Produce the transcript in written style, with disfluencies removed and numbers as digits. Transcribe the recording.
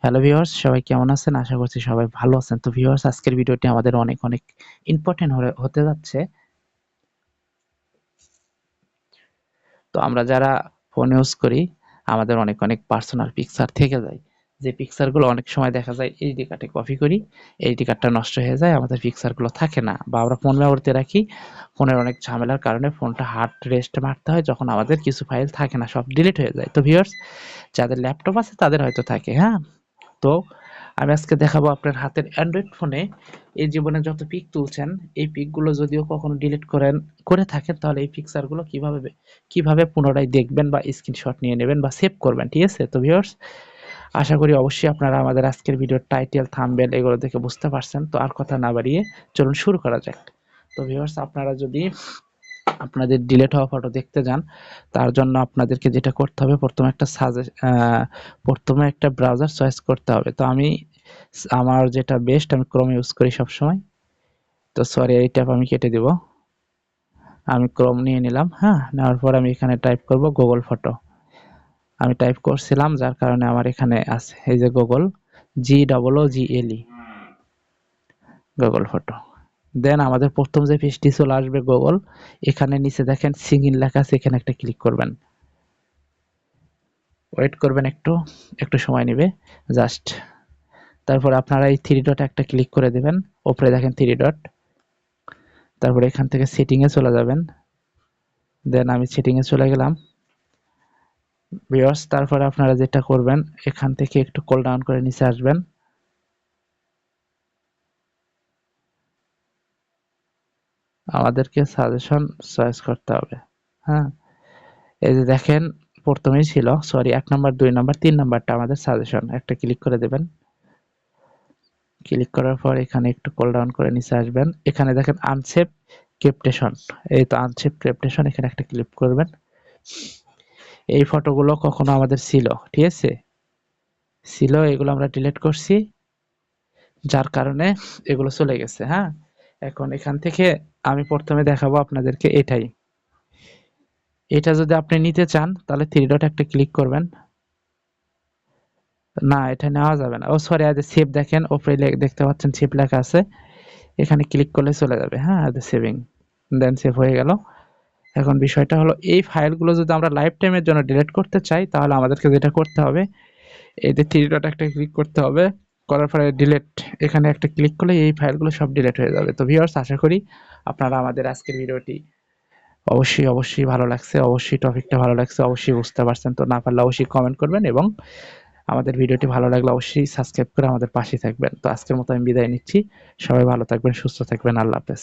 Hello viewers, সবাই কেমন আছেন? আশা করছি সবাই ভালো আছেন। তো ভিউয়ার্স, আজকের ভিডিওটি আমাদের অনেক ইম্পোর্টেন্ট হতে যাচ্ছে। তো আমরা যারা ফোন ইউজ করি, আমাদের অনেক পার্সোনাল পিকচার থেকে যায়। যে পিকচারগুলো অনেক সময় দেখা যায় এইচডি কার্ডে কপি করি, এইচডি কার্ডটা নষ্ট হয়ে যায়, আমাদের পিকচারগুলো থাকে না, বা আমরা ফোন মেমোরিতে রাখি। ফোনের অনেক ঝামেলার কারণে ফোনটা হার্ড রেস্ট মারতে হয়, যখন আমাদের কিছু ফাইল থাকে না, সব ডিলিট হয়ে যায়। তো ভিউয়ার্স, যাদের ল্যাপটপ আছে তাদের হয়তো থাকে, হ্যাঁ? তো আমি আজকে দেখাবো আপনার হাতের অ্যান্ড্রয়েড ফোনে এই জীবনে যত পিক তুলছেন, এই পিকগুলো যদিও কখনো ডিলিট করে থাকেন, তাহলে এই পিকচারগুলো কিভাবে পুনরায় দেখবেন বা স্ক্রিনশট নিয়ে নেবেন বা সেভ করবেন। ঠিক আছে? তো ভিউয়ার্স, আশা করি অবশ্যই আপনারা আমাদের আজকের ভিডিওর টাইটেল, থাম্বনেল এগুলো দেখে বুঝতে পারছেন। তো আর কথা না বাড়িয়ে চলুন শুরু করা যাক। তো ভিউয়ার্স, আপনারা যদি আপনাদের ডিলিট হওয়া ফটো দেখতে যান, তার জন্য আপনাদেরকে যেটা করতে হবে, প্রথমে একটা ব্রাউজার চয়েস করতে হবে। তো আমার যেটা বেস্ট, আমি ক্রোম ইউজ করি সবসময়। তো সরি, এই ট্যাব আমি কেটে দিব। আমি ক্রোম নিয়ে নিলাম, হ্যাঁ। নেওয়ার পর আমি এখানে টাইপ করব গুগল ফটো। আমি টাইপ করছিলাম, যার কারণে আমার এখানে আছে এই যে গুগল, GOOGLE, গুগল ফটো। দেন আমাদের প্রথম যে পেজটি চলে আসবে গুগল, এখানে নিচে দেখেন সিঙ্গিন লেখা আছে, এখানে একটা ক্লিক করবেন। ওয়েট করবেন, একটু সময় নেবে জাস্ট। তারপর আপনারা এই থ্রি ডট একটা ক্লিক করে দেবেন, উপরে দেখেন থ্রি ডট। তারপরে এখান থেকে সেটিংয়ে চলে যাবেন। দেন আমি সেটিংয়ে চলে গেলাম ভিউয়ার্স। তারপরে আপনারা যেটা করবেন, এখান থেকে একটু স্ক্রল ডাউন করে নিচে আসবেন। আমাদেরকে সাজেশন চয়েস করতে হবে, হ্যাঁ। এই যে দেখেন, প্রথমেই ছিল, সরি, 1 নাম্বার, 2 নাম্বার, 3 নাম্বারটা আমাদের সাজেশন, একটা ক্লিক করে দেবেন। ক্লিক করার পর এখানে একটু স্ক্রল ডাউন করে নিচে আসবেন। এখানে দেখেন আনসেভ ক্রিপ্টেশন, এই তো আনসেভ ক্রিপ্টেশন, এখানে একটা ক্লিক করবেন। এই ফটোগুলো কখনো আমাদের ছিল, ঠিক আছে? ছিল, এগুলো আমরা ডিলিট করছি, যার কারণে এগুলো চলে গেছে, হ্যাঁ। এখন এখান থেকে আমি প্রথমে দেখাবো আপনাদেরকে এটাই। এটা যদি আপনি নিতে চান, তাহলে থ্রি ডট একটা ক্লিক করবেন। না, এটা নেওয়া যাবে না। ও সরি, আজ সেভ, দেখেন উপরে দেখতে পাচ্ছেন সেভ লেখা আছে, এখানে ক্লিক করলে চলে যাবে, হ্যাঁ, সেভিং। দেন সেভ হয়ে গেল। এখন বিষয়টা হলো, এই ফাইলগুলো যদি আমরা লাইফ টাইমের জন্য ডিলিট করতে চাই, তাহলে আমাদেরকে যেটা করতে হবে, এই যে থ্রি ডট একটা ক্লিক করতে হবে। করার পরে ডিলিট, এখানে একটা ক্লিক করলে এই ফাইলগুলো সব ডিলিট হয়ে যাবে। তো ভিউয়ার্স, আশা করি আপনারা আমাদের আজকের ভিডিওটি অবশ্যই ভালো লাগছে, অবশ্যই টপিকটা ভালো লাগছে, অবশ্যই বুঝতে পারছেন। তো না পারলে অবশ্যই কমেন্ট করবেন, এবং আমাদের ভিডিওটি ভালো লাগলে অবশ্যই সাবস্ক্রাইব করে আমাদের পাশে থাকবেন। তো আজকের মতো আমি বিদায় নিচ্ছি। সবাই ভালো থাকবেন, সুস্থ থাকবেন। আল্লাহ হাফেজ।